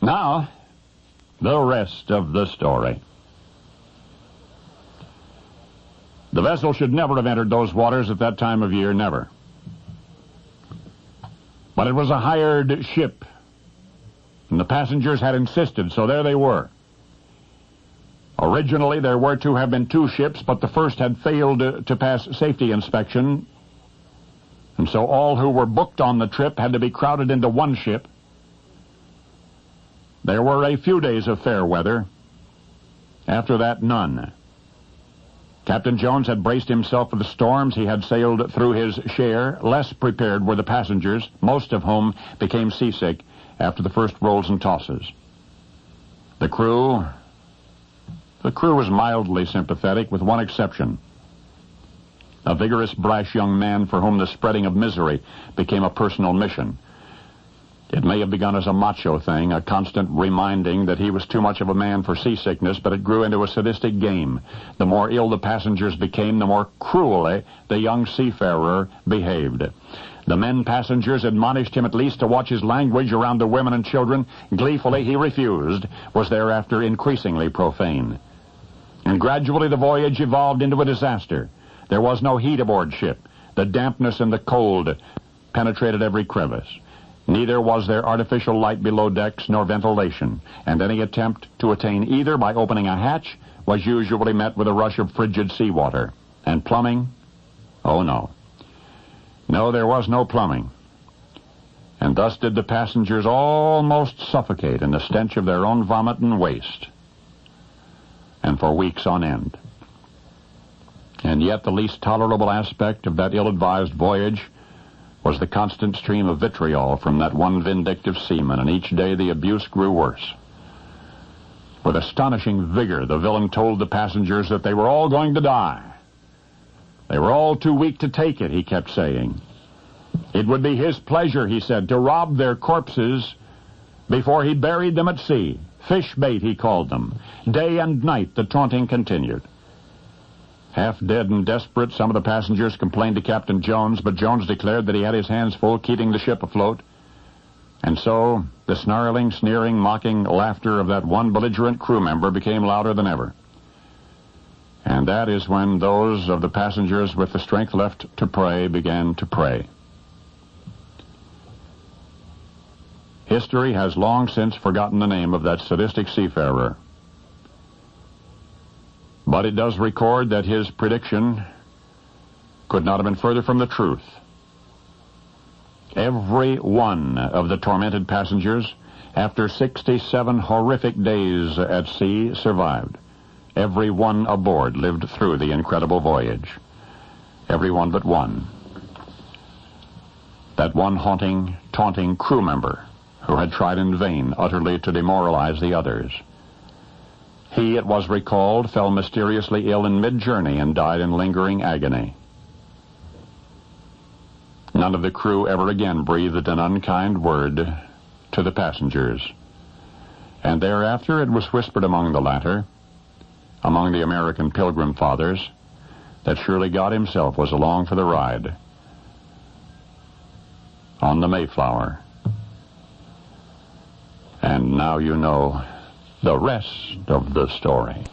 Now, the rest of the story. The vessel should never have entered those waters at that time of year, never. But it was a hired ship, and the passengers had insisted, so there they were. Originally, there were to have been 2 ships, but the first had failed to pass safety inspection, and so all who were booked on the trip had to be crowded into one ship. There were a few days of fair weather. After that, none. Captain Jones had braced himself for the storms. He had sailed through his share. Less prepared were the passengers, most of whom became seasick after the first rolls and tosses. The crew was mildly sympathetic, with one exception. A vigorous, brash young man for whom the spreading of misery became a personal mission. It may have begun as a macho thing, a constant reminding that he was too much of a man for seasickness, but it grew into a sadistic game. The more ill the passengers became, the more cruelly the young seafarer behaved. The men passengers admonished him at least to watch his language around the women and children. Gleefully he refused, was thereafter increasingly profane. And gradually the voyage evolved into a disaster. There was no heat aboard ship. The dampness and the cold penetrated every crevice. Neither was there artificial light below decks nor ventilation, and any attempt to attain either by opening a hatch was usually met with a rush of frigid seawater. And plumbing? Oh, no. No, there was no plumbing. And thus did the passengers almost suffocate in the stench of their own vomit and waste, and for weeks on end. And yet the least tolerable aspect of that ill-advised voyage was the constant stream of vitriol from that one vindictive seaman, and each day the abuse grew worse. With astonishing vigor, the villain told the passengers that they were all going to die. They were all too weak to take it, he kept saying. It would be his pleasure, he said, to rob their corpses before he buried them at sea. Fish bait, he called them. Day and night the taunting continued. Half dead and desperate, some of the passengers complained to Captain Jones, but Jones declared that he had his hands full keeping the ship afloat. And so the snarling, sneering, mocking laughter of that one belligerent crew member became louder than ever. And that is when those of the passengers with the strength left to pray began to pray. History has long since forgotten the name of that sadistic seafarer. But it does record that his prediction could not have been further from the truth. Every one of the tormented passengers, after 67 horrific days at sea, survived. Every one aboard lived through the incredible voyage. Every one but one. That one haunting, taunting crew member who had tried in vain utterly to demoralize the others. He, it was recalled, fell mysteriously ill in mid-journey and died in lingering agony. None of the crew ever again breathed an unkind word to the passengers. And thereafter it was whispered among the latter, among the American Pilgrim Fathers, that surely God himself was along for the ride on the Mayflower. And now you know the rest of the story.